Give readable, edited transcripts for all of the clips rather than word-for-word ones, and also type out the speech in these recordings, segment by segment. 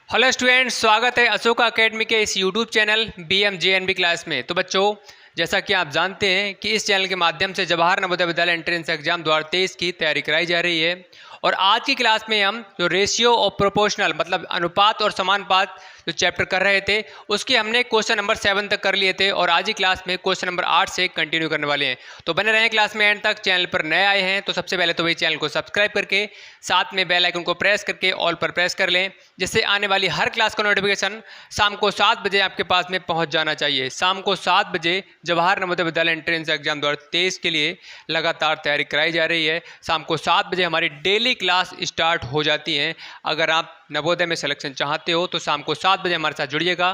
Hello students, स्वागत है Ashoka academy के इस यूट्यूब चैनल BMJNB क्लास में। तो बच्चों, जैसा कि आप जानते हैं कि इस चैनल के माध्यम से जवाहर नवोदय विद्यालय एंट्रेंस एग्जाम 2023 की तैयारी कराई जा रही है। और आज की क्लास में हम जो रेशियो और प्रोपोर्शनल मतलब अनुपात और समानुपात जो चैप्टर कर रहे थे उसके हमने क्वेश्चन नंबर 7 तक कर लिए थे और आज की क्लास में क्वेश्चन नंबर 8 से कंटिन्यू करने वाले हैं। तो बने रहें क्लास में एंड तक। चैनल पर नए आए हैं तो सबसे पहले तो वही चैनल को सब्सक्राइब करके साथ में बेल आइकन को प्रेस करके ऑल पर प्रेस कर लें, जिससे आने वाली हर क्लास का नोटिफिकेशन शाम को 7 बजे आपके पास में पहुंच जाना चाहिए। शाम को 7 बजे जवाहर नवोदय विद्यालय एंट्रेंस एग्जाम 2023 के लिए लगातार तैयारी कराई जा रही है। शाम को 7 बजे हमारी डेली क्लास स्टार्ट हो जाती है। अगर आप नवोदय में सिलेक्शन चाहते हो तो शाम को 7 बजे हमारे साथ जुड़िएगा,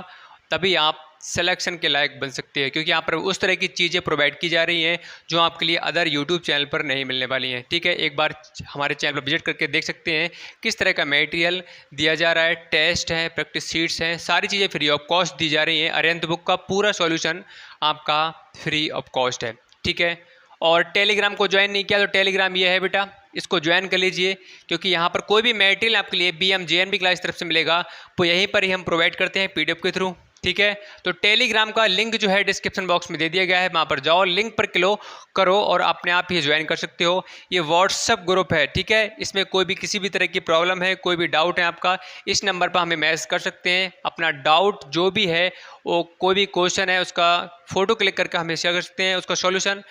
तभी आप सिलेक्शन के लायक बन सकते हैं, क्योंकि यहाँ पर उस तरह की चीज़ें प्रोवाइड की जा रही हैं जो आपके लिए अदर यूट्यूब चैनल पर नहीं मिलने वाली हैं। ठीक है, एक बार हमारे चैनल पर विजिट करके देख सकते हैं किस तरह का मटेरियल दिया जा रहा है। टेस्ट है, प्रैक्टिस शीट्स हैं, सारी चीज़ें फ्री ऑफ कॉस्ट दी जा रही हैं। अरिहंत बुक का पूरा सॉल्यूशन आपका फ्री ऑफ कॉस्ट है। ठीक है, और टेलीग्राम को ज्वाइन नहीं किया तो टेलीग्राम ये है बेटा, इसको ज्वाइन कर लीजिए, क्योंकि यहाँ पर कोई भी मटेरियल आपके लिए BMJNB क्लास तरफ से मिलेगा तो यहीं पर ही हम प्रोवाइड करते हैं PDF के थ्रू। ठीक है, तो टेलीग्राम का लिंक जो है डिस्क्रिप्शन बॉक्स में दे दिया गया है, वहाँ पर जाओ, लिंक पर क्लिक करो और अपने आप ही ज्वाइन कर सकते हो। ये व्हाट्सएप ग्रुप है। ठीक है, इसमें कोई भी किसी भी तरह की प्रॉब्लम है, कोई भी डाउट है आपका, इस नंबर पर हमें मैसेज कर सकते हैं। अपना डाउट जो भी है, वो कोई भी क्वेश्चन है उसका फ़ोटो क्लिक करके हमें शेयर कर सकते हैं, उसका सॉल्यूशन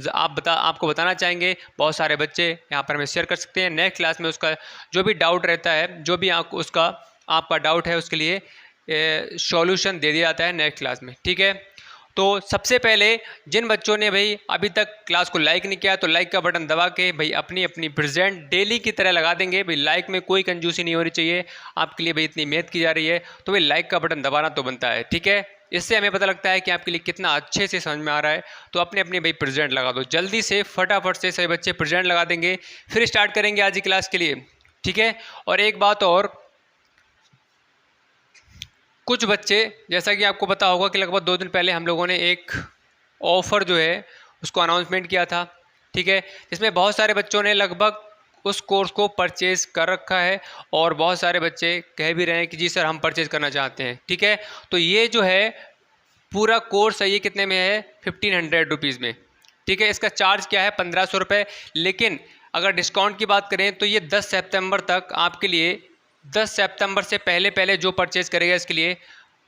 आपको बताना चाहेंगे। बहुत सारे बच्चे यहाँ पर हमें शेयर कर सकते हैं। नेक्स्ट क्लास में उसका जो भी डाउट रहता है, जो भी आपका डाउट है, उसके लिए सॉल्यूशन दे दिया जाता है नेक्स्ट क्लास में। ठीक है, तो सबसे पहले जिन बच्चों ने भाई अभी तक क्लास को लाइक नहीं किया तो लाइक का बटन दबा के भाई अपनी अपनी प्रेजेंट डेली की तरह लगा देंगे। भाई लाइक में कोई कंजूसी नहीं होनी चाहिए, आपके लिए भाई इतनी मेहनत की जा रही है तो भाई लाइक का बटन दबाना तो बनता है। ठीक है, इससे हमें पता लगता है कि आपके लिए कितना अच्छे से समझ में आ रहा है। तो अपने अपने भाई प्रेजेंट लगा दो, जल्दी से फटाफट से सभी बच्चे प्रेजेंट लगा देंगे, फिर स्टार्ट करेंगे आज की क्लास के लिए। ठीक है, और एक बात और, कुछ बच्चे, जैसा कि आपको पता होगा कि लगभग 2 दिन पहले हम लोगों ने एक ऑफ़र जो है उसको अनाउंसमेंट किया था। ठीक है, जिसमें बहुत सारे बच्चों ने लगभग उस कोर्स को परचेज़ कर रखा है और बहुत सारे बच्चे कह भी रहे हैं कि जी सर हम परचेज़ करना चाहते हैं। ठीक है, तो ये जो है पूरा कोर्स है, ये कितने में है? 1500 रुपीज़ में। ठीक है, इसका चार्ज क्या है? 1500 रुपये। लेकिन अगर डिस्काउंट की बात करें तो ये 10 सितंबर तक आपके लिए, 10 सितंबर से पहले पहले जो परचेज़ करेगा इसके लिए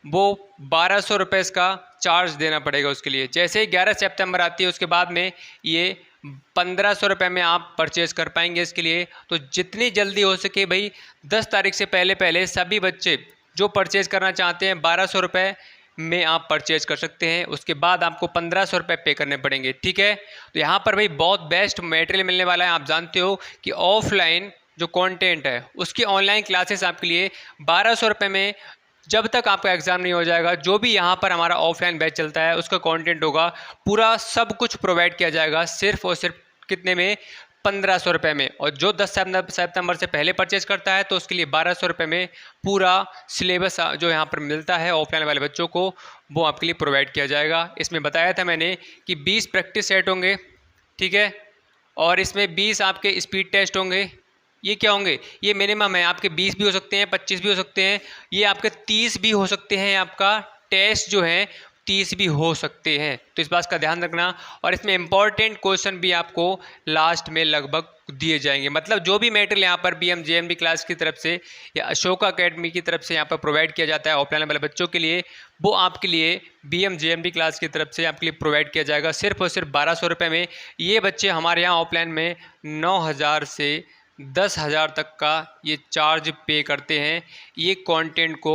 वो 1200 रुपये इसका चार्ज देना पड़ेगा उसके लिए। जैसे ही 11 सितंबर आती है उसके बाद में ये 1500 रुपये में आप परचेज़ कर पाएंगे इसके लिए। तो जितनी जल्दी हो सके भाई 10 तारीख से पहले पहले सभी बच्चे जो परचेज़ करना चाहते हैं 1200 रुपये में आप परचेज़ कर सकते हैं। उसके बाद आपको 1500 रुपये पे करने पड़ेंगे। ठीक है, तो यहाँ पर भाई बहुत बेस्ट मटेरियल मिलने वाला है। आप जानते हो कि ऑफलाइन जो कंटेंट है उसकी ऑनलाइन क्लासेस आपके लिए 1200 रुपये में, जब तक आपका एग्ज़ाम नहीं हो जाएगा, जो भी यहाँ पर हमारा ऑफलाइन बैच चलता है उसका कंटेंट होगा, पूरा सब कुछ प्रोवाइड किया जाएगा सिर्फ और सिर्फ कितने में? 1500 रुपये में। और जो 10 सितंबर से पहले परचेज़ करता है तो उसके लिए 1200 रुपये में पूरा सिलेबस जो यहाँ पर मिलता है ऑफलाइन वाले बच्चों को, वो आपके लिए प्रोवाइड किया जाएगा। इसमें बताया था मैंने कि 20 प्रैक्टिस सेट होंगे। ठीक है, और इसमें 20 आपके स्पीड टेस्ट होंगे। ये क्या होंगे? ये मिनिमम है, आपके 20 भी हो सकते हैं, 25 भी हो सकते हैं, ये आपके 30 भी हो सकते हैं। आपका टेस्ट जो है 30 भी हो सकते हैं, तो इस बात का ध्यान रखना। और इसमें इंपॉर्टेंट क्वेश्चन भी आपको लास्ट में लगभग दिए जाएंगे। मतलब जो भी मटेरियल यहाँ पर BMJNB क्लास की तरफ से या अशोका एकेडमी की तरफ से यहाँ पर प्रोवाइड किया जाता है ऑफलाइन वाले बच्चों के लिए, वो आपके लिए BMJNB क्लास की तरफ से आपके लिए प्रोवाइड किया जाएगा सिर्फ और सिर्फ 1200 रुपये में। ये बच्चे हमारे यहाँ ऑफलाइन में 9000 से 10,000 तक का ये चार्ज पे करते हैं। ये कंटेंट को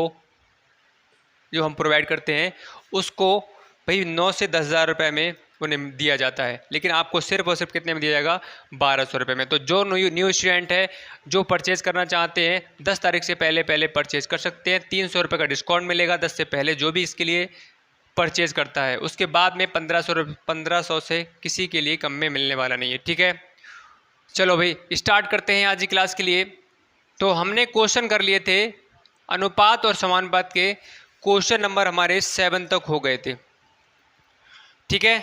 जो हम प्रोवाइड करते हैं उसको भाई 9 से 10,000 रुपये में उन्हें दिया जाता है, लेकिन आपको सिर्फ और सिर्फ कितने में दिया जाएगा? 1200 रुपये में। तो जो न्यू स्टूडेंट है जो परचेज़ करना चाहते हैं 10 तारीख से पहले पहले परचेज़ कर सकते हैं। 300 रुपये का डिस्काउंट मिलेगा 10 से पहले जो भी इसके लिए परचेज़ करता है। उसके बाद में 1500 से किसी के लिए कम में मिलने वाला नहीं है। ठीक है, चलो भाई स्टार्ट करते हैं आज की क्लास के लिए। तो हमने क्वेश्चन कर लिए थे अनुपात और समानुपात के, क्वेश्चन नंबर हमारे 7 तक हो गए थे। ठीक है,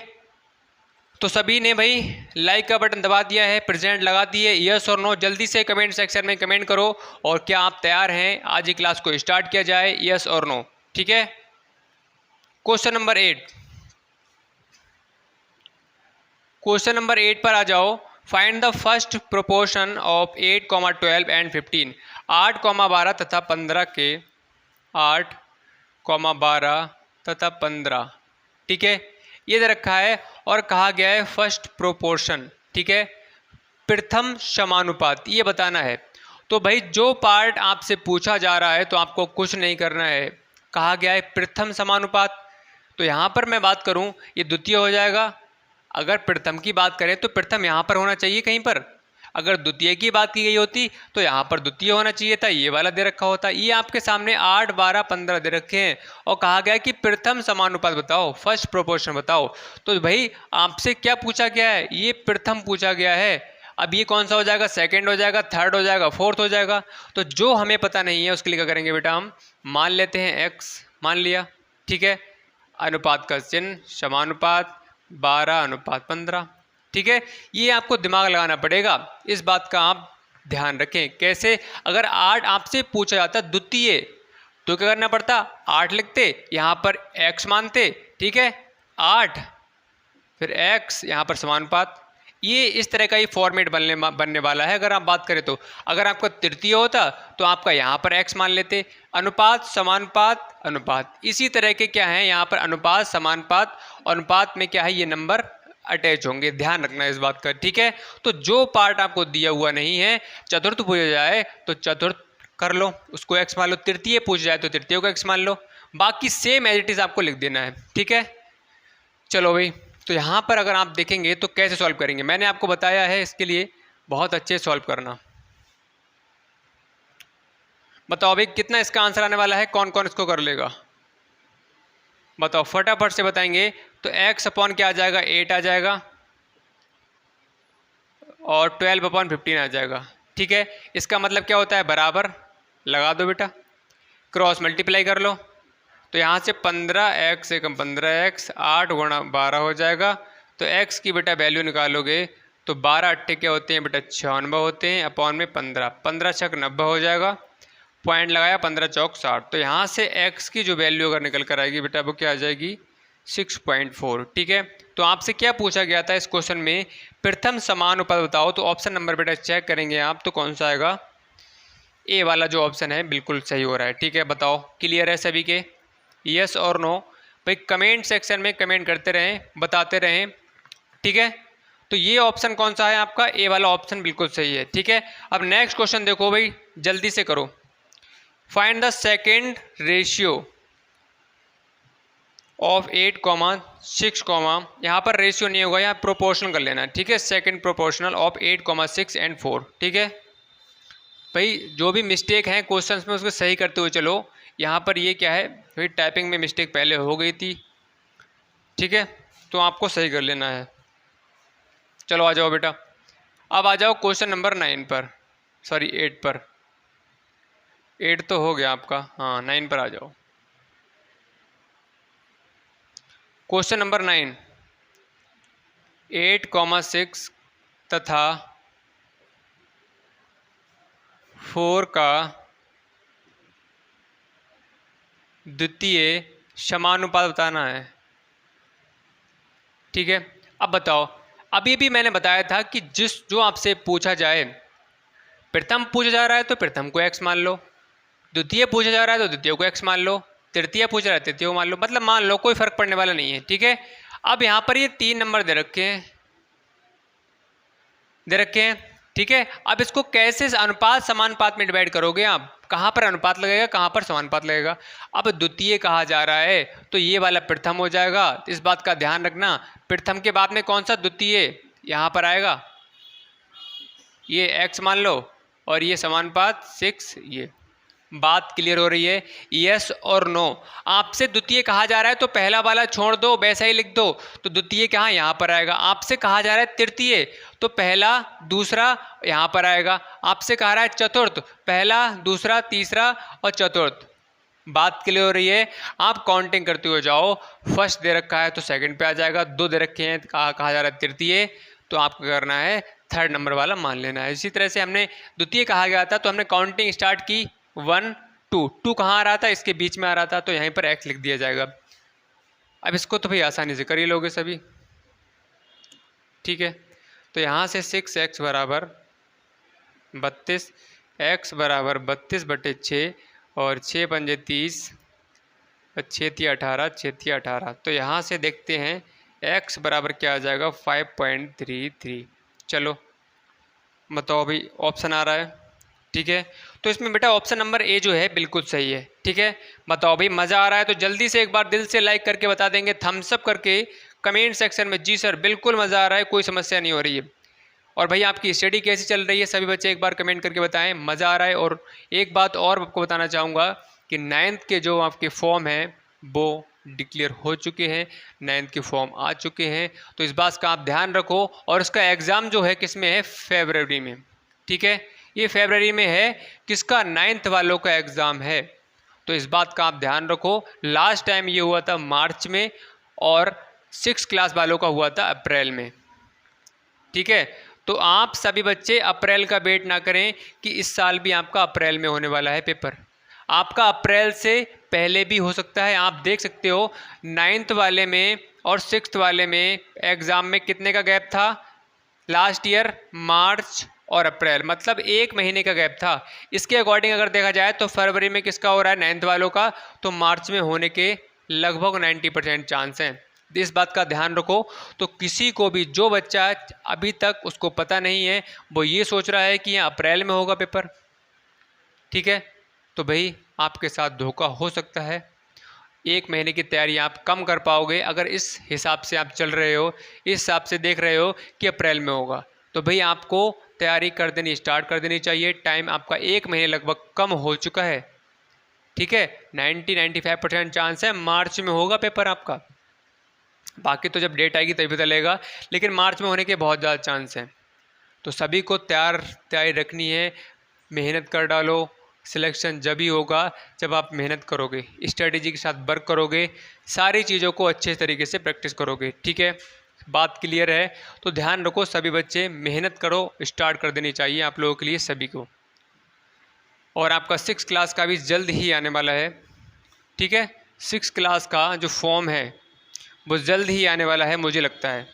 तो सभी ने भाई लाइक का बटन दबा दिया है, प्रेजेंट लगा दिए, यस और नो जल्दी से कमेंट सेक्शन में कमेंट करो। और क्या आप तैयार हैं, आज ही क्लास को स्टार्ट किया जाए, यस और नो। ठीक है, क्वेश्चन नंबर 8, क्वेश्चन नंबर 8 पर आ जाओ। Find the first proportion of 8, 12 and 15। 8, 12 तथा 15 के 8, 12 तथा 15। ठीक है, ये दे रखा है और कहा गया है फर्स्ट प्रोपोर्शन। ठीक है, प्रथम समानुपात ये बताना है। तो भाई जो पार्ट आपसे पूछा जा रहा है तो आपको कुछ नहीं करना है, कहा गया है प्रथम समानुपात। तो यहाँ पर मैं बात करूँ ये द्वितीय हो जाएगा। अगर प्रथम की बात करें तो प्रथम यहाँ पर होना चाहिए कहीं पर, अगर द्वितीय की बात की गई होती तो यहाँ पर द्वितीय होना चाहिए था, ये वाला दे रखा होता। ये आपके सामने 8, 12, 15 दे रखे हैं और कहा गया कि प्रथम समानुपात बताओ, फर्स्ट प्रोपोर्शन बताओ। तो भाई आपसे क्या पूछा गया है, ये प्रथम पूछा गया है। अब ये कौन सा हो जाएगा, सेकंड हो जाएगा, थर्ड हो जाएगा, फोर्थ हो जाएगा। तो जो हमें पता नहीं है उसके लिए क्या करेंगे बेटा, हम मान लेते हैं x, मान लिया। ठीक है, अनुपात का चिन्ह, समानुपात 12:15। ठीक है, ये आपको दिमाग लगाना पड़ेगा, इस बात का आप ध्यान रखें। कैसे, अगर 8 आपसे पूछा जाता द्वितीय तो क्या करना पड़ता, 8 लिखते, यहाँ पर x मानते। ठीक है, 8 फिर x, यहाँ पर समानुपात। ये इस तरह का ही फॉर्मेट बनने वाला है। अगर आप बात करें तो अगर आपका तृतीय होता तो आपका यहाँ पर x मान लेते, अनुपात समानुपात अनुपात, इसी तरह के क्या है यहाँ पर अनुपात समानुपात अनुपात में क्या है ये नंबर अटैच होंगे, ध्यान रखना इस बात का। ठीक है, तो जो पार्ट आपको दिया हुआ नहीं है, चतुर्थ पूछा जाए तो चतुर्थ कर लो, उसको x मान लो, तृतीय पूछ जाए तो तृतीय को x मान लो, बाकी सेम एज इट इज आपको लिख देना है। ठीक है, चलो भाई, तो यहाँ पर अगर आप देखेंगे तो कैसे सॉल्व करेंगे, मैंने आपको बताया है, इसके लिए बहुत अच्छे सॉल्व करना। बताओ भाई कितना इसका आंसर आने वाला है, कौन कौन इसको कर लेगा, बताओ फटाफट से बताएंगे। तो x अपॉन क्या आ जाएगा, 8 आ जाएगा और 12/15 आ जाएगा। ठीक है, इसका मतलब क्या होता है, बराबर लगा दो बेटा, क्रॉस मल्टीप्लाई कर लो। तो यहाँ से 15x एकम 15x, 8 गुणा 12 हो जाएगा। तो x की बेटा वैल्यू निकालोगे तो 12 अट्ठे क्या होते हैं बेटा, 96 होते हैं, अपॉन में 15, 15 छक 90 हो जाएगा, पॉइंट लगाया, 15 चौक 60। तो यहाँ से x की जो वैल्यू अगर निकल कर आएगी बेटा वो क्या आ जाएगी, 6.4। ठीक है, तो आपसे क्या पूछा गया था इस क्वेश्चन में, प्रथम समानुपात बताओ। तो ऑप्शन नंबर बेटा चेक करेंगे आप तो कौन सा आएगा, ए वाला जो ऑप्शन है बिल्कुल सही हो रहा है। ठीक है, बताओ क्लियर है सभी के, यस और नो। भाई कमेंट सेक्शन में कमेंट करते रहें, बताते रहें। ठीक है, तो ये ऑप्शन कौन सा है आपका, ए वाला ऑप्शन बिल्कुल सही है। ठीक है, अब नेक्स्ट क्वेश्चन देखो भाई, जल्दी से करो। Find the second ratio of 8, 6, यहाँ पर रेशियो नहीं होगा, यहाँ प्रोपोर्शनल कर लेना। ठीक है, सेकेंड प्रोपोर्शनल ऑफ 8, 6 एंड 4। ठीक है भाई, जो भी मिस्टेक हैं क्वेश्चंस में उसको सही करते हुए चलो। यहाँ पर ये क्या है भाई, टाइपिंग में मिस्टेक पहले हो गई थी। ठीक है, तो आपको सही कर लेना है। चलो आ जाओ बेटा, अब आ जाओ क्वेश्चन नंबर 9 पर, सॉरी 8 पर। 8 तो हो गया आपका, हाँ 9 पर आ जाओ। क्वेश्चन नंबर 9, 8, 6 तथा 4 का द्वितीय समानुपात बताना है। ठीक है, अब बताओ, अभी भी मैंने बताया था कि जो आपसे पूछा जाए, प्रथम पूछा जा रहा है तो प्रथम को x मान लो, द्वितीय पूछा जा रहा है तो द्वितीय को x मान लो, तृतीय पूछ रहा है तृतीय को मान लो, मतलब मान लो, कोई फर्क पड़ने वाला नहीं है। ठीक है, अब यहाँ पर ये 3 नंबर दे रखे हैं। ठीक है, अब इसको कैसे अनुपात समानुपात में डिवाइड करोगे आप, कहाँ पर अनुपात लगेगा, कहाँ पर समानुपात लगेगा। अब द्वितीय कहा जा रहा है तो ये वाला प्रथम हो जाएगा, इस बात का ध्यान रखना। प्रथम के बाद में कौन सा द्वितीय यहाँ पर आएगा, ये x मान लो, और ये समानुपात 6। ये बात क्लियर हो रही है, यस और नो। आपसे द्वितीय कहा जा रहा है तो पहला वाला छोड़ दो, वैसा ही लिख दो। तो द्वितीय कहाँ, यहाँ पर आएगा। आपसे कहा जा रहा है तृतीय तो पहला दूसरा यहाँ पर आएगा। आपसे कहा रहा है चतुर्थ, पहला दूसरा तीसरा और चतुर्थ। बात क्लियर हो रही है? आप काउंटिंग करते हुए जाओ, फर्स्ट दे रखा है तो सेकंड पे आ जाएगा, दो दे रखे हैं कहा जा रहा है तृतीय, तो आपको करना है थर्ड नंबर वाला मान लेना है। इसी तरह से हमने द्वितीय कहा गया था तो हमने काउंटिंग स्टार्ट की 1 2, 2 कहाँ आ रहा था? इसके बीच में आ रहा था, तो यहीं पर एक्स लिख दिया जाएगा। अब इसको तो भाई आसानी से कर ही लोगे सभी, ठीक है। तो यहाँ से 6x बराबर 32, x बराबर 32/6 और 6 पंजे 30, 6 तिया 18, 6 तिया 18। तो यहाँ से देखते हैं x बराबर क्या आ जाएगा 5.33। चलो बताओ भाई, ऑप्शन आ रहा है, ठीक है। तो इसमें बेटा ऑप्शन नंबर ए जो है बिल्कुल सही है, ठीक है। बताओ भाई मज़ा आ रहा है तो जल्दी से एक बार दिल से लाइक करके बता देंगे, थम्स अप करके कमेंट सेक्शन में जी सर बिल्कुल मज़ा आ रहा है, कोई समस्या नहीं हो रही है। और भाई आपकी स्टडी कैसी चल रही है, सभी बच्चे एक बार कमेंट करके बताएं मज़ा आ रहा है। और एक बात और आपको बताना चाहूँगा कि 9th के जो आपके फॉर्म हैं वो डिक्लेयर हो चुके हैं, 9th के फॉर्म आ चुके हैं, तो इस बात का आप ध्यान रखो। और उसका एग्ज़ाम जो है किस में है? फरवरी में, ठीक है। ये फरवरी में है, किसका? 9th वालों का एग्ज़ाम है, तो इस बात का आप ध्यान रखो। लास्ट टाइम ये हुआ था मार्च में और 6 क्लास वालों का हुआ था अप्रैल में, ठीक है। तो आप सभी बच्चे अप्रैल का वेट ना करें कि इस साल भी आपका अप्रैल में होने वाला है पेपर, आपका अप्रैल से पहले भी हो सकता है। आप देख सकते हो 9th वाले में और 6th वाले में एग्ज़ाम में कितने का गैप था लास्ट ईयर? मार्च और अप्रैल, मतलब 1 महीने का गैप था। इसके अकॉर्डिंग अगर देखा जाए तो फरवरी में किसका हो रहा है? 9th वालों का, तो मार्च में होने के लगभग 90% चांस हैं। इस बात का ध्यान रखो। तो किसी को भी, जो बच्चा अभी तक उसको पता नहीं है, वो ये सोच रहा है कि यहाँ अप्रैल में होगा पेपर, ठीक है, तो भाई आपके साथ धोखा हो सकता है। 1 महीने की तैयारी आप कम कर पाओगे अगर इस हिसाब से आप चल रहे हो, इस हिसाब से देख रहे हो कि अप्रैल में होगा, तो भाई आपको तैयारी कर देनी, स्टार्ट कर देनी चाहिए। टाइम आपका 1 महीने लगभग कम हो चुका है, ठीक है। 90-95% चांस है मार्च में होगा पेपर आपका, बाकी तो जब डेट आएगी तभी पता लगेगा, लेकिन मार्च में होने के बहुत ज़्यादा चांस हैं। तो सभी को तैयारी रखनी है, मेहनत कर डालो। सिलेक्शन जब ही होगा जब आप मेहनत करोगे, स्ट्रेटेजी के साथ वर्क करोगे, सारी चीज़ों को अच्छे तरीके से प्रैक्टिस करोगे, ठीक है। बात क्लियर है? तो ध्यान रखो सभी बच्चे, मेहनत करो, स्टार्ट कर देनी चाहिए आप लोगों के लिए सभी को। और आपका 6 क्लास का भी जल्द ही आने वाला है, ठीक है। 6 क्लास का जो फॉर्म है वो जल्द ही आने वाला है मुझे लगता है,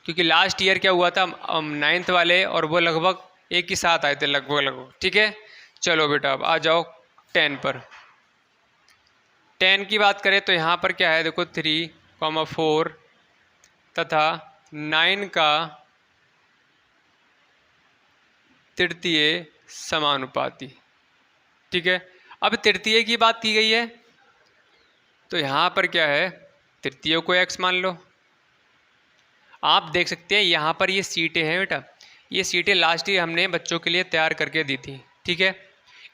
क्योंकि लास्ट ईयर क्या हुआ था 9th वाले और वो लगभग एक ही साथ आए थे लगभग, ठीक है। चलो बेटा अब आ जाओ 10 पर। 10 की बात करें तो यहाँ पर क्या है, देखो 3, 4 तथा 9 का तृतीय समानुपाती, ठीक है। अब तृतीय की बात की गई है तो यहाँ पर क्या है, तृतीय को x मान लो। आप देख सकते हैं यहाँ पर ये सीटें हैं बेटा, ये सीटें लास्ट ईयर हमने बच्चों के लिए तैयार करके दी थी, ठीक है।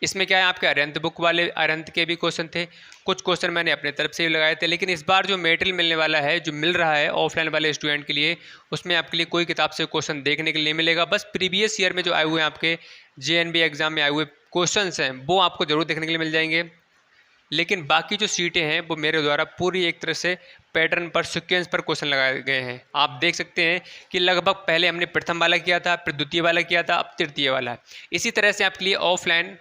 इसमें क्या है, आपके अरंत बुक वाले अरंत के भी क्वेश्चन थे, कुछ क्वेश्चन मैंने अपने तरफ से भी लगाए थे, लेकिन इस बार जो मटेरियल मिलने वाला है, जो मिल रहा है ऑफलाइन वाले स्टूडेंट के लिए, उसमें आपके लिए कोई किताब से क्वेश्चन देखने के लिए मिलेगा। बस प्रीवियस ईयर में जो आए हुए हैं आपके JNB एग्जाम में आए हुए क्वेश्चन हैं वो आपको जरूर देखने के लिए मिल जाएंगे, लेकिन बाकी जो सीटें हैं वो मेरे द्वारा पूरी एक तरह से पैटर्न पर, सीक्वेंस पर क्वेश्चन लगाए गए हैं। आप देख सकते हैं कि लगभग पहले हमने प्रथम वाला किया था, फिर द्वितीय वाला किया था, अब तृतीय वाला है। इसी तरह से आपके लिए ऑफलाइन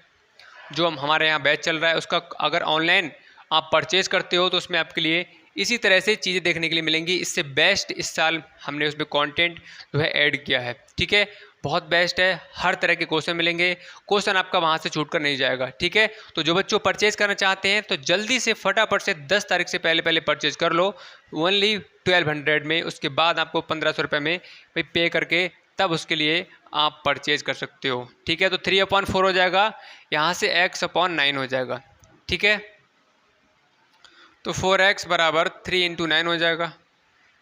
जो हमारे यहाँ बैच चल रहा है उसका अगर ऑनलाइन आप परचेज़ करते हो तो उसमें आपके लिए इसी तरह से चीज़ें देखने के लिए मिलेंगी। इससे बेस्ट इस साल हमने उसमें कंटेंट जो है ऐड किया है, ठीक है। बहुत बेस्ट है, हर तरह के क्वेश्चन मिलेंगे, क्वेश्चन आपका वहाँ से छूट कर नहीं जाएगा, ठीक है। तो जो बच्चों परचेज़ करना चाहते हैं तो जल्दी से फटाफट से 10 तारीख से पहले पहले परचेज़ कर लो, ओनली 1200 में। उसके बाद आपको 1500 रुपये में भाई पे करके तब उसके लिए आप परचेज़ कर सकते हो, ठीक है। तो 3/4 हो जाएगा, यहाँ से x/9 हो जाएगा, ठीक है। तो 4x बराबर 3 × 9 हो जाएगा,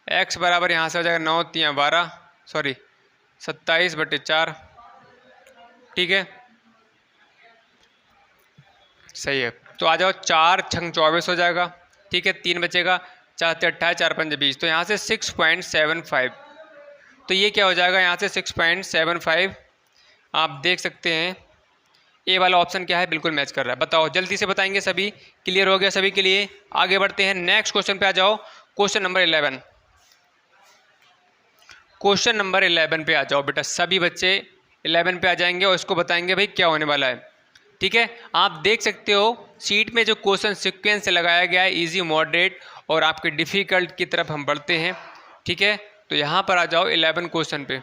x बराबर यहाँ से हो जाएगा 9 × 3 = 12, सॉरी 27/4, ठीक है, सही है। तो आ जाओ 4 × 6 = 24 हो जाएगा, ठीक है। 3 बचेगा, 4 × 3 = 28, 4 × 5 = 20, तो यहाँ से 6.75, तो ये क्या हो जाएगा यहाँ से 6.75। आप देख सकते हैं ए वाला ऑप्शन क्या है, बिल्कुल मैच कर रहा है। बताओ, जल्दी से बताएंगे सभी। क्लियर हो गया सभी के लिए? आगे बढ़ते हैं, नेक्स्ट क्वेश्चन पे आ जाओ। क्वेश्चन नंबर 11, क्वेश्चन नंबर 11 पे आ जाओ बेटा। सभी बच्चे 11 पे आ जाएंगे और इसको बताएंगे भाई क्या होने वाला है। ठीक है, आप देख सकते हो शीट में जो क्वेश्चन सीक्वेंस लगाया गया है, इजी, मॉडरेट और आपके डिफ़िकल्ट की तरफ हम बढ़ते हैं। ठीक है, तो यहाँ पर आ जाओ 11 क्वेश्चन पे।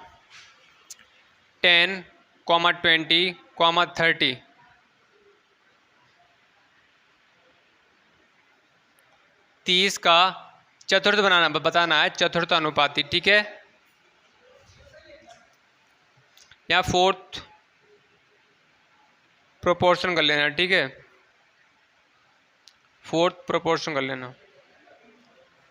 10, 20, 30, 30 का चतुर्थ बताना है, चतुर्थ अनुपाती। ठीक है, या फोर्थ प्रोपोर्शन कर लेना। ठीक है, फोर्थ प्रोपोर्शन कर लेना,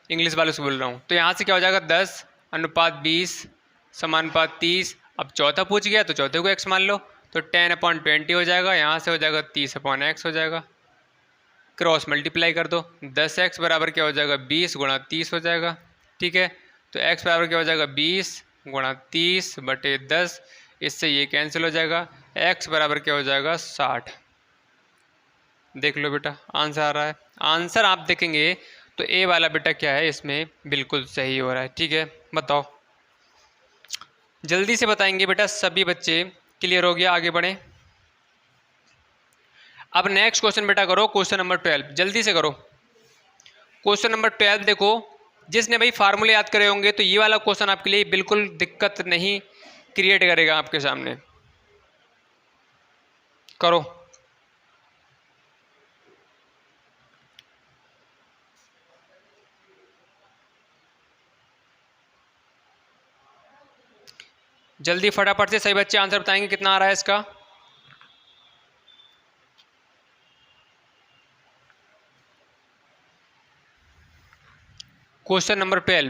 इंग्लिश वाले से बोल रहा हूँ। तो यहाँ से क्या हो जाएगा, 10 अनुपात 20 समानुपात 30। अब चौथा पूछ गया तो चौथे को x मान लो, तो 10/20 हो जाएगा। यहाँ से हो जाएगा 30/x हो जाएगा। क्रॉस मल्टीप्लाई कर दो, 10x बराबर क्या हो जाएगा, 20 गुणा 30 हो जाएगा। ठीक है, तो x बराबर क्या हो जाएगा, 20 गुणा 30/10। इससे ये कैंसिल हो जाएगा। x बराबर क्या हो जाएगा, 60। देख लो बेटा, आंसर आ रहा है। आंसर आप देखेंगे तो ए वाला बेटा क्या है, इसमें बिल्कुल सही हो रहा है। ठीक है, बताओ, जल्दी से बताएंगे बेटा सभी बच्चे। क्लियर हो गया? आगे बढ़ें। अब नेक्स्ट क्वेश्चन बेटा करो, क्वेश्चन नंबर 12, जल्दी से करो। क्वेश्चन नंबर 12 देखो, जिसने भाई फार्मूले याद करे होंगे तो ये वाला क्वेश्चन आपके लिए बिल्कुल दिक्कत नहीं क्रिएट करेगा आपके सामने। करो। जल्दी फटाफट से सही बच्चे आंसर बताएंगे कितना आ रहा है इसका। क्वेश्चन नंबर 12,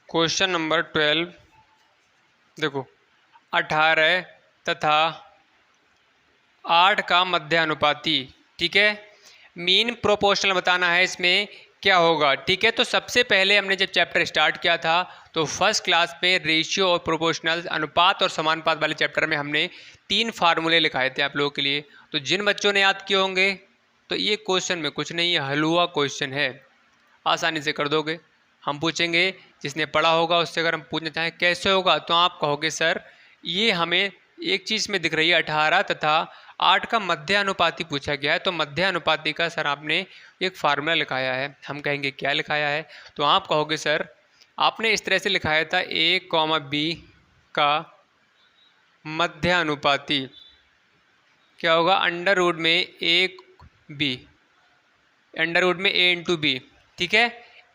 क्वेश्चन नंबर 12 देखो, 18 तथा 8 का मध्यानुपाती। ठीक है, मीन प्रोपोर्शनल बताना है, इसमें क्या होगा। ठीक है, तो सबसे पहले हमने जब चैप्टर स्टार्ट किया था तो फर्स्ट क्लास पे रेशियो और प्रोपोर्शनल, अनुपात और समानुपात वाले चैप्टर में हमने 3 फार्मूले लिखाए थे आप लोगों के लिए। तो जिन बच्चों ने याद किए होंगे तो ये क्वेश्चन में कुछ नहीं है, हलवा क्वेश्चन है, आसानी से कर दोगे। हम पूछेंगे, जिसने पढ़ा होगा उससे अगर हम पूछना चाहें कैसे होगा, तो आप कहोगे सर ये हमें एक चीज़ में दिख रही है, 18 तथा 8 का मध्यानुपाती पूछा गया है, तो मध्यानुपाती का सर आपने एक फार्मूला लिखाया है। हम कहेंगे क्या लिखाया है, तो आप कहोगे सर आपने इस तरह से लिखाया था, a, b का मध्यानुपाती क्या होगा, अंडर रूट में a में a इंटू बी। ठीक है,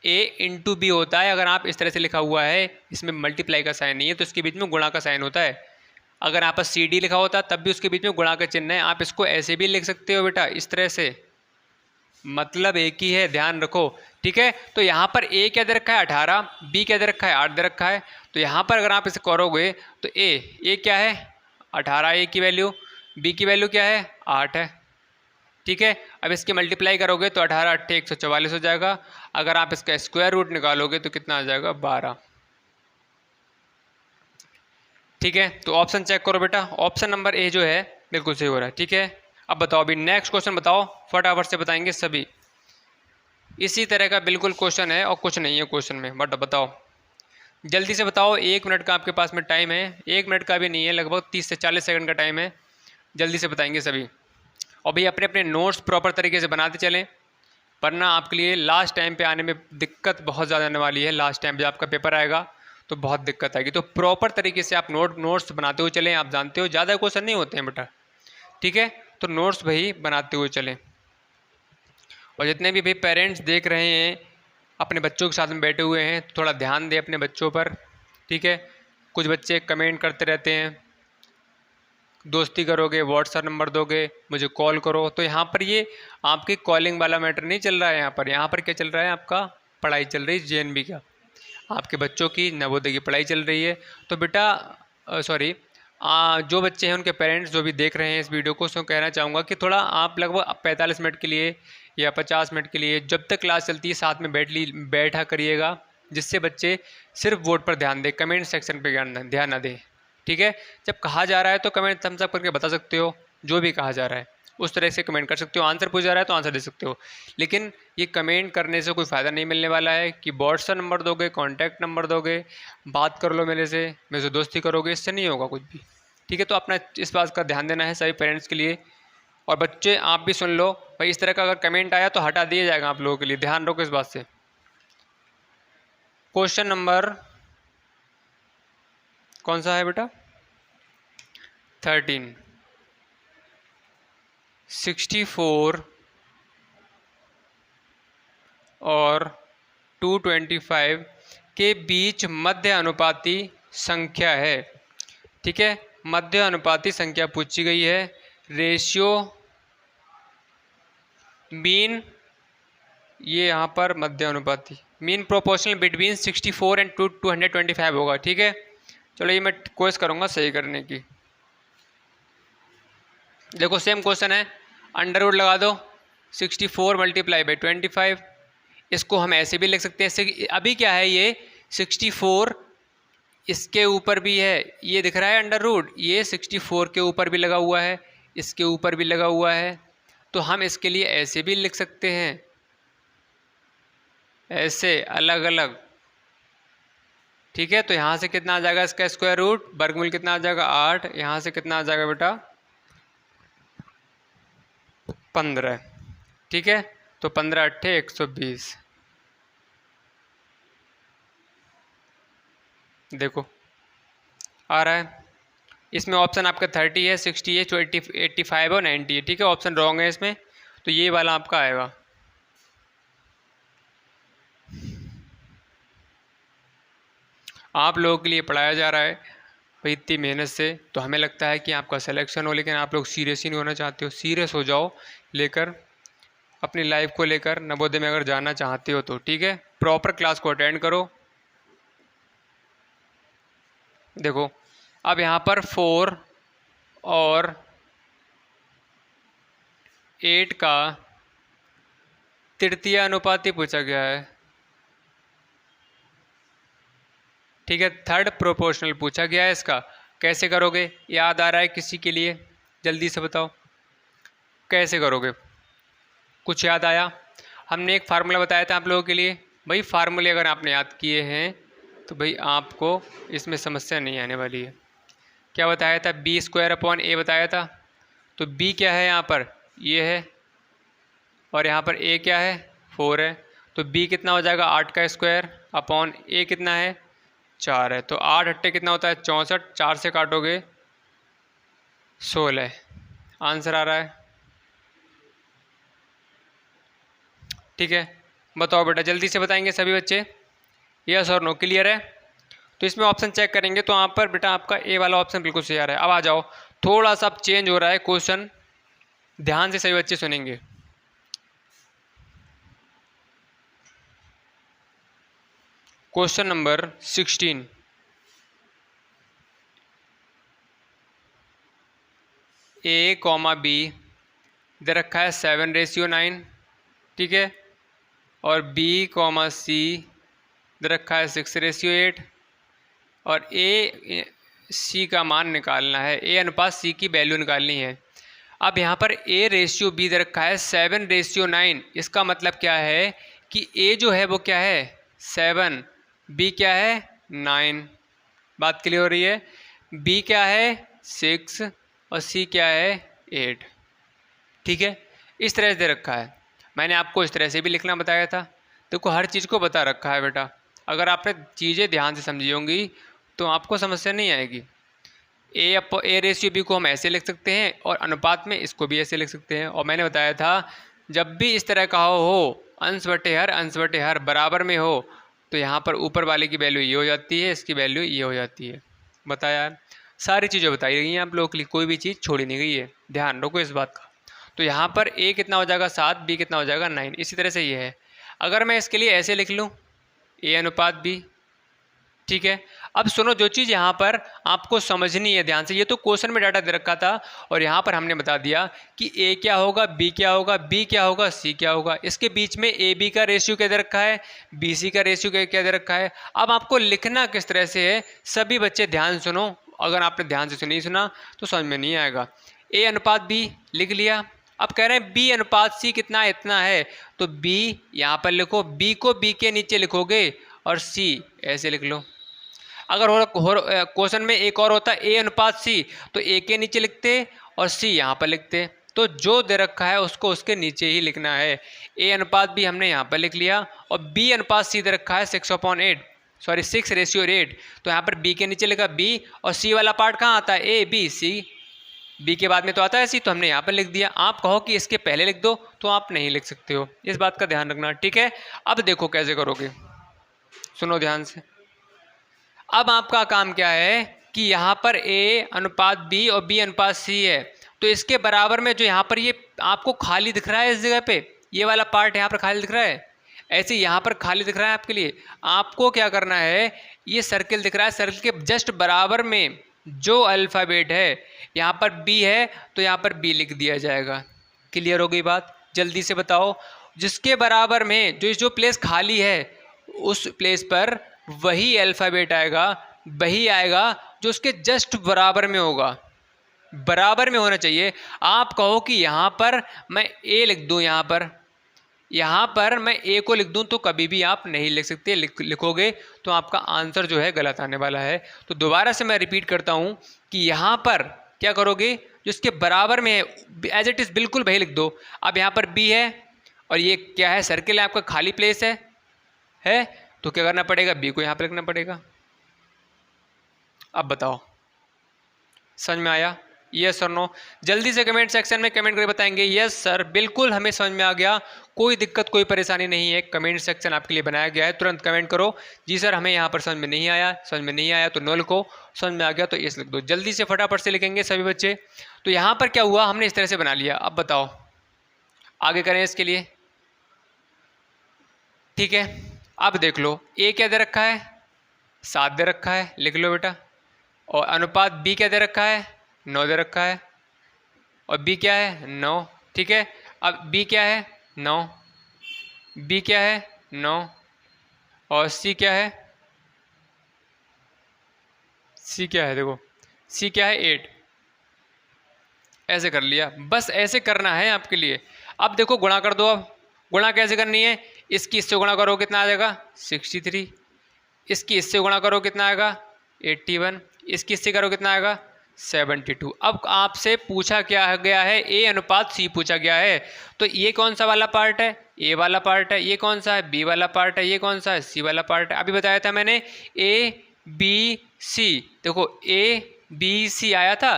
a इंटू बी होता है। अगर आप इस तरह से लिखा हुआ है, इसमें मल्टीप्लाई का साइन नहीं है तो इसके बीच में गुणा का साइन होता है। अगर आप सी डी लिखा होता तब भी उसके बीच में गुणा का चिन्ह है। आप इसको ऐसे भी लिख सकते हो बेटा, इस तरह से, मतलब एक ही है, ध्यान रखो। ठीक है, तो यहाँ पर a क्या दे रखा है, 18, b क्या दे रखा है, 8 दे रखा है। तो यहाँ पर अगर आप इसे करोगे तो a क्या है, 18 a की वैल्यू, b की वैल्यू क्या है, 8 है। ठीक है, अब इसके मल्टीप्लाई करोगे तो 18 8 144 हो जाएगा। अगर आप इसका स्क्वायर रूट निकालोगे तो कितना आ जाएगा, 12। ठीक है, तो ऑप्शन चेक करो बेटा, ऑप्शन नंबर ए जो है बिल्कुल सही हो रहा है। ठीक है, अब बताओ, अभी नेक्स्ट क्वेश्चन बताओ, फटाफट से बताएंगे सभी। इसी तरह का बिल्कुल क्वेश्चन है और कुछ नहीं है क्वेश्चन में, बट बताओ जल्दी से बताओ। 1 मिनट का आपके पास में टाइम है, 1 मिनट का भी नहीं है, लगभग 30 से 40 सेकंड का टाइम है। जल्दी से बताएंगे सभी, और भाई अपने अपने नोट्स प्रॉपर तरीके से बनाते चलें, वरना आपके लिए लास्ट टाइम पे आने में दिक्कत बहुत ज़्यादा आने वाली है। लास्ट टाइम जब आपका पेपर आएगा तो बहुत दिक्कत आएगी, तो प्रॉपर तरीके से आप नोट्स बनाते हुए चलें। आप जानते हो ज़्यादा क्वेश्चन नहीं होते हैं बेटा। ठीक है, तो नोट्स भाई बनाते हुए चलें। और जितने भी भाई पेरेंट्स देख रहे हैं, अपने बच्चों के साथ में बैठे हुए हैं, थोड़ा ध्यान दें अपने बच्चों पर। ठीक है, कुछ बच्चे कमेंट करते रहते हैं, दोस्ती करोगे, व्हाट्सएप नंबर दोगे, मुझे कॉल करो, तो यहाँ पर ये आपकी कॉलिंग वाला मैटर नहीं चल रहा है। यहाँ पर क्या चल रहा है, आपका पढ़ाई चल रही है, जेएनबी का, आपके बच्चों की नवोदय की पढ़ाई चल रही है। तो बेटा सॉरी, जो बच्चे हैं उनके पेरेंट्स जो भी देख रहे हैं इस वीडियो को, उसको कहना चाहूँगा कि थोड़ा आप लगभग 45 मिनट के लिए या 50 मिनट के लिए, जब तक क्लास चलती है साथ में बैठा करिएगा, जिससे बच्चे सिर्फ बोर्ड पर ध्यान दें, कमेंट सेक्शन पर ध्यान ना दें। ठीक है, जब कहा जा रहा है तो कमेंट थम्स अप करके बता सकते हो, जो भी कहा जा रहा है उस तरह से कमेंट कर सकते हो। आंसर पूछा जा रहा है तो आंसर दे सकते हो, लेकिन ये कमेंट करने से कोई फ़ायदा नहीं मिलने वाला है कि व्हाट्सएप नंबर दोगे, कॉन्टैक्ट नंबर दोगे, बात कर लो मेरे से दोस्ती करोगे, इससे नहीं होगा कुछ भी। ठीक है, तो अपना इस बात का ध्यान देना है सभी पेरेंट्स के लिए। और बच्चे आप भी सुन लो भाई, इस तरह का अगर कमेंट आया तो हटा दिया जाएगा आप लोगों के लिए, ध्यान रखो इस बात से। क्वेश्चन नंबर कौन सा है बेटा? 13। 64 और 225 के बीच मध्य अनुपाती संख्या है। ठीक है, मध्य अनुपाती संख्या पूछी गई है। रेशियो मीन, ये यहाँ पर मध्य अनुपाती मीन प्रोपोर्शनल बिटवीन 64 एंड 225 होगा। ठीक है, चलो ये मैं कोशिश करूँगा सही करने की। देखो सेम क्वेश्चन है, अंडर रूट लगा दो 64 मल्टीप्लाई बाई 25। इसको हम ऐसे भी लिख सकते हैं, अभी क्या है ये 64 इसके ऊपर भी है, ये दिख रहा है अंडर रूट, ये 64 के ऊपर भी लगा हुआ है, इसके ऊपर भी लगा हुआ है, तो हम इसके लिए ऐसे भी लिख सकते हैं, ऐसे अलग अलग। ठीक है, तो यहाँ से कितना आ जाएगा इसका स्क्वायर रूट, वर्गमूल कितना आ जाएगा 8, यहाँ से कितना आ जाएगा बेटा 15। ठीक है, तो 15 अट्ठे 120। देखो आ रहा है, इसमें ऑप्शन आपका 30 है, 60 है, 85 और 90 है। ठीक है, ऑप्शन रॉन्ग है इसमें, तो ये वाला आपका आएगा। आप लोगों के लिए पढ़ाया जा रहा है भाई इतनी मेहनत से, तो हमें लगता है कि आपका सिलेक्शन हो, लेकिन आप लोग सीरियस ही नहीं होना चाहते हो। सीरियस हो जाओ लेकर अपनी लाइफ को लेकर, नवोदय में अगर जाना चाहते हो तो। ठीक है, प्रॉपर क्लास को अटेंड करो। देखो अब यहाँ पर 4 और 8 का तृतीय अनुपाती पूछा गया है। ठीक है, थर्ड प्रोपोर्शनल पूछा गया है, इसका कैसे करोगे? याद आ रहा है किसी के लिए? जल्दी से बताओ कैसे करोगे। कुछ याद आया? हमने एक फार्मूला बताया था आप लोगों के लिए, भाई फार्मूले अगर आपने याद किए हैं तो भाई आपको इसमें समस्या नहीं आने वाली है। क्या बताया था? b² बताया था। तो b क्या है यहाँ पर? ये है, और यहाँ पर a क्या है? 4 है। तो b कितना हो जाएगा? 8 का स्क्वायर अपॉन a कितना है? 4 है। तो 8 अट्ठे कितना होता है? 64। 4 से काटोगे 16। आंसर आ रहा है। ठीक है, बताओ बेटा, जल्दी से बताएंगे सभी बच्चे, यस और नो, क्लियर है? तो इसमें ऑप्शन चेक करेंगे तो यहाँ पर बेटा आपका ए वाला ऑप्शन बिल्कुल सही आ रहा है। अब आ जाओ, थोड़ा सा अब चेंज हो रहा है क्वेश्चन, ध्यान से सभी बच्चे सुनेंगे। क्वेश्चन नंबर 16, a, b दे रखा है 7:9। ठीक है, और b, c दे रखा है 6:8। और a c का मान निकालना है, a अनुपात c की वैल्यू निकालनी है। अब यहाँ पर a/b दे रखा है 7:9। इसका मतलब क्या है कि a जो है वो क्या है? 7, b क्या है? 9। बात क्लियर हो रही है? b क्या है? 6 और c क्या है? 8। ठीक है, इस तरह से दे रखा है। मैंने आपको इस तरह से भी लिखना बताया था। देखो हर चीज़ को बता रखा है बेटा, अगर आपने चीज़ें ध्यान से समझी होंगी तो आपको समस्या नहीं आएगी। a/b को हम ऐसे लिख सकते हैं और अनुपात में इसको भी ऐसे लिख सकते हैं। और मैंने बताया था जब भी इस तरह का हो अंश बटे हर बराबर में हो, तो यहाँ पर ऊपर वाले की वैल्यू ये हो जाती है, इसकी वैल्यू ये हो जाती है। बताया, सारी चीज़ें बताई गई हैं आप लोगों के लिए, कोई भी चीज़ छोड़ी नहीं गई है, ध्यान रखो इस बात का। तो यहाँ पर a कितना हो जाएगा? 7, b कितना हो जाएगा? 9। इसी तरह से ये है। अगर मैं इसके लिए ऐसे लिख लूँ a/b, ठीक है। अब सुनो, जो चीज़ यहाँ पर आपको समझनी है ध्यान से, ये तो क्वेश्चन में डाटा दे रखा था और यहाँ पर हमने बता दिया कि ए क्या होगा, बी क्या होगा, बी क्या होगा, सी क्या होगा। इसके बीच में ए बी का रेशियो क्या दे रखा है, बी सी का रेशियो क्या दे रखा है। अब आपको लिखना किस तरह से है, सभी बच्चे ध्यान सुनो, अगर आपने ध्यान से नहीं सुना तो समझ में नहीं आएगा। ए अनुपात बी लिख लिया। अब कह रहे हैं बी अनुपात सी कितना है, इतना है, तो बी यहाँ पर लिखो, बी को बी के नीचे लिखोगे और सी ऐसे लिख लो। अगर क्वेश्चन में एक और होता ए अनुपात सी, तो ए के नीचे लिखते और सी यहाँ पर लिखते। तो जो दे रखा है उसको उसके नीचे ही लिखना है। ए अनुपात बी हमने यहाँ पर लिख लिया और बी अनुपात सी दे रखा है 6/8, सॉरी 6:8, तो यहाँ पर बी के नीचे लिखा बी और सी वाला पार्ट कहाँ आता है, ए बी सी, बी के बाद में तो आता है सी, तो हमने यहाँ पर लिख दिया। आप कहो कि इसके पहले लिख दो तो आप नहीं लिख सकते हो, इस बात का ध्यान रखना, ठीक है। अब देखो कैसे करोगे, सुनो ध्यान से। अब आपका काम क्या है कि यहाँ पर ए अनुपात बी और बी अनुपात सी है, तो इसके बराबर में जो यहाँ पर ये आपको खाली दिख रहा है, इस जगह पे ये वाला पार्ट यहाँ पर खाली दिख रहा है, ऐसे यहाँ पर खाली दिख रहा है आपके लिए। आपको क्या करना है, ये सर्किल दिख रहा है, सर्किल के जस्ट बराबर में जो अल्फ़ाबेट है, यहाँ पर बी है तो यहाँ पर बी लिख दिया जाएगा। क्लियर हो गई बात, जल्दी से बताओ। जिसके बराबर में जो प्लेस खाली है उस प्लेस पर वही अल्फ़ाबेट आएगा, वही आएगा जो उसके जस्ट बराबर में होगा, बराबर में होना चाहिए। आप कहो कि यहाँ पर मैं ए लिख दूँ, यहाँ पर मैं ए को लिख दूँ, तो कभी भी आप नहीं लिख सकते। लिखोगे तो आपका आंसर जो है गलत आने वाला है। तो दोबारा से मैं रिपीट करता हूँ कि यहाँ पर क्या करोगे, जो इसके बराबर में है एज इट इज़ बिल्कुल वही लिख दो। अब यहाँ पर बी है और ये क्या है, सर्किल है आपका, खाली प्लेस है, तो क्या करना पड़ेगा, बी को यहाँ पर लिखना पड़ेगा। अब बताओ समझ में आया, यस और नो? जल्दी से कमेंट सेक्शन में कमेंट करके बताएंगे यस सर, बिल्कुल हमें समझ में आ गया, कोई दिक्कत कोई परेशानी नहीं है। कमेंट सेक्शन आपके लिए बनाया गया है, तुरंत कमेंट करो जी सर हमें यहाँ पर समझ में नहीं आया, समझ में नहीं आया तो नो लिखो, समझ में आ गया तो यस लिख दो। जल्दी से फटाफट से लिखेंगे सभी बच्चे। तो यहाँ पर क्या हुआ, हमने इस तरह से बना लिया। अब बताओ आगे करें इसके लिए, ठीक है। अब देख लो ए क्या दे रखा है, 7 दे रखा है, लिख लो बेटा। और अनुपात बी क्या दे रखा है, 9 दे रखा है, और बी क्या है 9, ठीक है। अब बी क्या है 9, बी क्या है 9, और सी क्या है, सी क्या है, देखो सी क्या है 8। ऐसे कर लिया, बस ऐसे करना है आपके लिए। अब देखो गुणा कर दो। अब गुणा कैसे करनी है, इसकी इससे गुणा करो कितना आ जाएगा 63, इसकी इससे गुणा करो कितना आएगा 81, इसकी इससे करो कितना आएगा 72। अब आपसे पूछा क्या गया है, ए अनुपात सी पूछा गया है, तो ये कौन सा वाला पार्ट है, ए वाला पार्ट है, ये कौन सा है बी वाला पार्ट है, ये कौन सा है सी वाला पार्ट है। अभी बताया था मैंने ए बी सी, देखो ए बी सी आया था,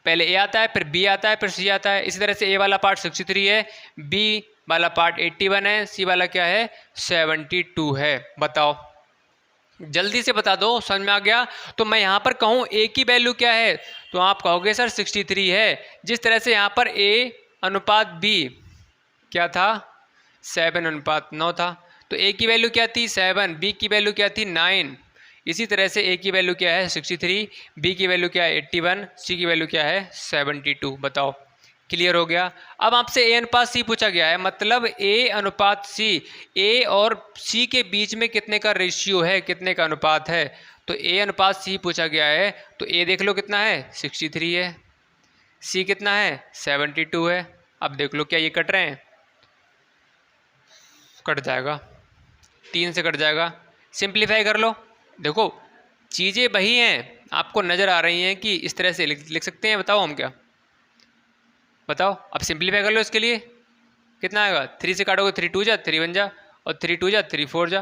पहले ए आता है फिर बी आता है फिर सी आता है। इसी तरह से ए वाला पार्ट 63 है, बी वाला पार्ट 81 है, सी वाला क्या है 72 है। बताओ जल्दी से बता दो, समझ में आ गया? तो मैं यहाँ पर कहूँ ए की वैल्यू क्या है, तो आप कहोगे सर 63 है। जिस तरह से यहाँ पर ए अनुपात बी क्या था 7 अनुपात 9 था, तो ए की वैल्यू क्या थी 7, बी की वैल्यू क्या थी 9। इसी तरह से ए की वैल्यू क्या है 63, बी की वैल्यू क्या है 81, सी की वैल्यू क्या है 72। बताओ क्लियर हो गया? अब आपसे ए अनुपात सी पूछा गया है, मतलब ए अनुपात सी, ए और सी के बीच में कितने का रेशियो है, कितने का अनुपात है। तो ए अनुपात सी पूछा गया है, तो ए देख लो कितना है 63 है, सी कितना है 72 है। अब देख लो क्या ये कट रहे हैं, कट जाएगा, 3 से कट जाएगा। सिंप्लीफाई कर लो, देखो चीज़ें वही हैं, आपको नज़र आ रही हैं कि इस तरह से लिख सकते हैं। बताओ हम क्या, बताओ अब सिंप्लीफाई कर लो। इसके लिए कितना आएगा, 3 से काटोगे 3 2 जा 3 1 जा, और 3 2 जा 3 4 जा,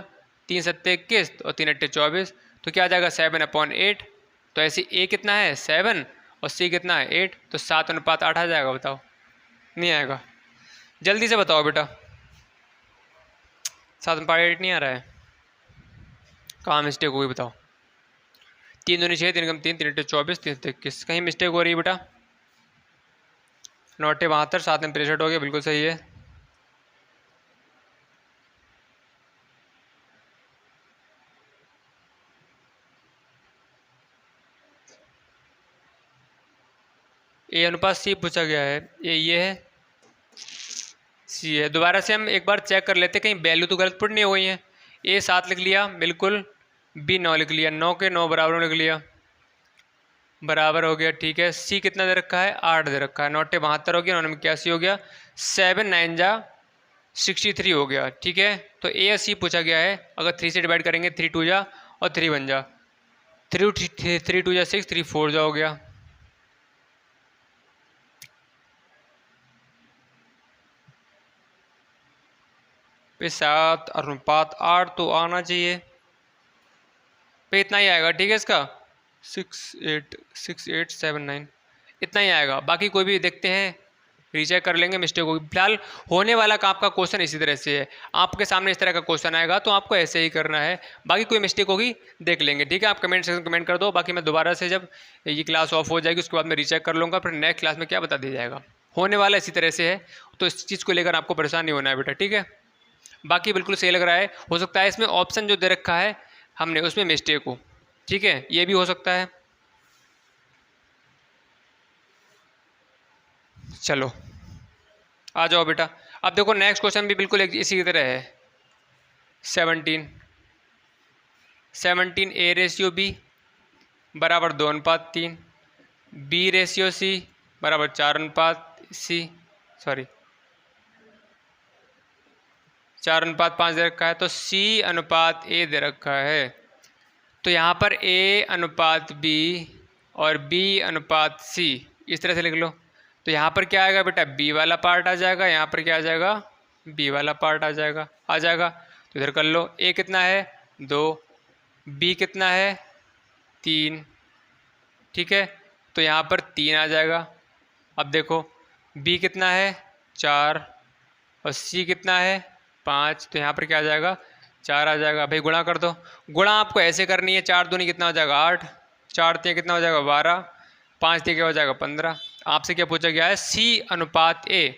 3 7 21 और 3 8 24, तो क्या आ जाएगा 7/8। तो ऐसे ए कितना है 7 और सी कितना है 8, तो 7 अनुपात 8 आ जाएगा। बताओ नहीं आएगा, जल्दी से बताओ बेटा, 7 अनुपात 8 नहीं आ रहा है, कहाँ मिस्टेक होगी बताओ। 3 दूनी 6, 3 कम 3, 3 8 24, 3 7 21, कहीं मिस्टेक हो रही है बेटा। 9 8 72, 7 में 63 हो गया, बिल्कुल सही है। ए अनुपात सी पूछा गया है, ये है, सी है। दोबारा से हम एक बार चेक कर लेते कहीं वैल्यू तो गलत पुट नहीं हो गई है। ए 7 लिख लिया बिल्कुल, बी 9 लिख लिया, 9 के 9 बराबर में लिख लिया, बराबर हो गया, ठीक है। सी कितना दे रखा है, 8 दे रखा है, 9 72 हो गया, 9 में 81 हो गया, 7 9 जा 63 हो गया, ठीक है। तो ए या सी पूछा गया है, अगर 3 से डिवाइड करेंगे 3 2 जा और 3 1 जा, 3 2 जा 6, 3 4 जा हो गया। पे 7 अनुपात 8 तो आना चाहिए, पे इतना ही आएगा, ठीक है। इसका 6 8 इतना ही आएगा, बाकी कोई भी देखते हैं रीचेक कर लेंगे मिस्टेक होगी। फिलहाल होने वाला का आपका क्वेश्चन इसी तरह से है, आपके सामने इस तरह का क्वेश्चन आएगा तो आपको ऐसे ही करना है, बाकी कोई मिस्टेक होगी देख लेंगे, ठीक है। आप कमेंट सेक्शन कमेंट कर दो, बाकी मैं दोबारा से जब ये क्लास ऑफ हो जाएगी उसके बाद मैं रीचेक कर लूँगा, फिर नेक्स्ट क्लास में क्या बता दिया जाएगा। होने वाला इसी तरह से है, तो इस चीज़ को लेकर आपको परेशान नहीं होना है बेटा, ठीक है। बाकी बिल्कुल सही लग रहा है, हो सकता है इसमें ऑप्शन जो दे रखा है हमने उसमें मिस्टेक हो, ठीक है, ये भी हो सकता है। चलो आ जाओ बेटा, अब देखो नेक्स्ट क्वेश्चन भी बिल्कुल इसी की तरह है। 17 ए रेशियो बी बराबर 2:3, बी रेशियो सी बराबर 4:5 दे रखा है, तो सी अनुपात ए दे रखा है। तो यहाँ पर ए अनुपात बी और बी अनुपात सी इस तरह से लिख लो। तो यहाँ पर क्या आएगा बेटा, बी वाला पार्ट आ जाएगा, यहाँ पर क्या आ जाएगा, बी वाला पार्ट आ जाएगा। तो इधर कर लो, ए कितना है 2, बी कितना है 3, ठीक है। तो यहाँ पर 3 आ जाएगा। अब देखो बी कितना है 4 और सी कितना है 5, तो यहाँ पर क्या आ जाएगा 4 आ जाएगा। भाई गुणा कर दो, गुणा आपको ऐसे करनी है, 4 दूनी कितना हो जाएगा 8, 4 3 कितना हो जाएगा 12, 5 3 क्या हो जाएगा 15। आपसे क्या पूछा गया है, सी अनुपात ए,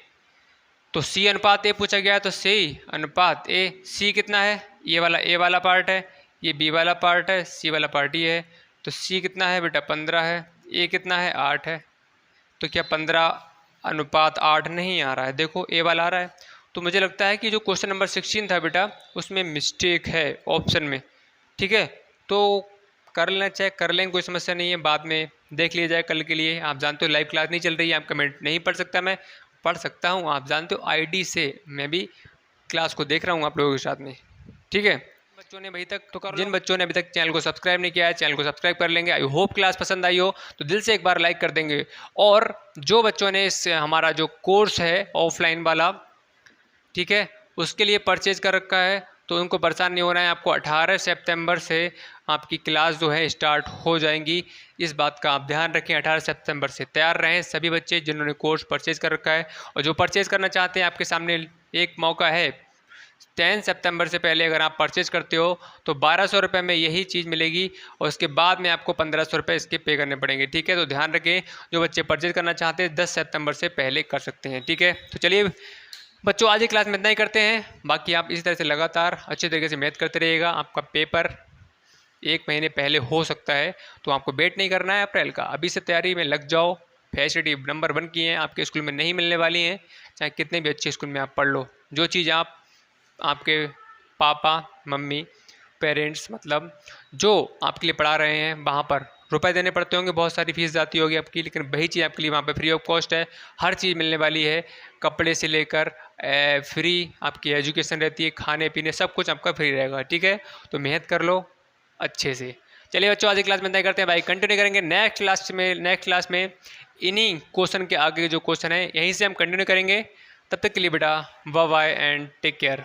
तो सी अनुपात ए पूछा गया है, तो सी अनुपात ए, सी कितना है, ये वाला ए वाला पार्ट है, ये बी वाला पार्ट है, सी वाला पार्ट ये है। तो सी कितना है बेटा 15 है, ए कितना है 8 है। तो क्या 15:8 नहीं आ रहा है, देखो ए वाला आ रहा है। तो मुझे लगता है कि जो क्वेश्चन नंबर 16 था बेटा उसमें मिस्टेक है ऑप्शन में, ठीक है। तो कर लेना, चेक कर लेंगे, कोई समस्या नहीं है, बाद में देख लिया जाए कल के लिए। आप जानते हो लाइव क्लास नहीं चल रही है, आप कमेंट नहीं पढ़ सकता, मैं पढ़ सकता हूँ, आप जानते हो आईडी से मैं भी क्लास को देख रहा हूँ आप लोगों के साथ में, ठीक है। बच्चों ने अभी तक तो कर, जिन बच्चों ने अभी तक चैनल को सब्सक्राइब नहीं किया है चैनल को सब्सक्राइब कर लेंगे। आई होप क्लास पसंद आई हो तो दिल से एक बार लाइक कर देंगे। और जो बच्चों ने इस हमारा जो कोर्स है ऑफलाइन वाला, ठीक है, उसके लिए परचेज कर रखा है तो उनको परेशान नहीं होना है। आपको 18 सितंबर से आपकी क्लास जो है स्टार्ट हो जाएंगी, इस बात का आप ध्यान रखें। 18 सितंबर से तैयार रहें सभी बच्चे जिन्होंने कोर्स परचेज कर रखा है, और जो परचेज करना चाहते हैं आपके सामने एक मौका है। 10 सितंबर से पहले अगर आप परचेज करते हो तो 1200 रुपये में यही चीज़ मिलेगी, और उसके बाद में आपको 1500 रुपये इसके पे करने पड़ेंगे, ठीक है। तो ध्यान रखें, जो बच्चे परचेज करना चाहते हैं 10 सितंबर से पहले कर सकते हैं, ठीक है। तो चलिए बच्चों आज की क्लास में इतना ही करते हैं, बाकी आप इसी तरह से लगातार अच्छे तरीके से मैथ करते रहिएगा। आपका पेपर 1 महीने पहले हो सकता है, तो आपको वेट नहीं करना है अप्रैल का, अभी से तैयारी में लग जाओ। फैसिलिटी नंबर 1 की हैं, आपके स्कूल में नहीं मिलने वाली हैं, चाहे कितने भी अच्छे स्कूल में आप पढ़ लो। जो चीज़ आप आपके पापा मम्मी पेरेंट्स मतलब जो आपके लिए पढ़ा रहे हैं वहाँ पर रुपए देने पड़ते होंगे, बहुत सारी फीस जाती होगी आपकी, लेकिन वही चीज़ आपके लिए वहाँ पे फ्री ऑफ कॉस्ट है। हर चीज़ मिलने वाली है, कपड़े से लेकर फ्री आपकी एजुकेशन रहती है, खाने पीने सब कुछ आपका फ्री रहेगा, ठीक है। तो मेहनत कर लो अच्छे से। चलिए बच्चों आज की क्लास में तय करते हैं भाई, कंटिन्यू करेंगे नेक्स्ट क्लास में इन्हीं क्वेश्चन के आगे जो क्वेश्चन है यहीं से हम कंटिन्यू करेंगे। तब तक के लिए बेटा bye bye and take care.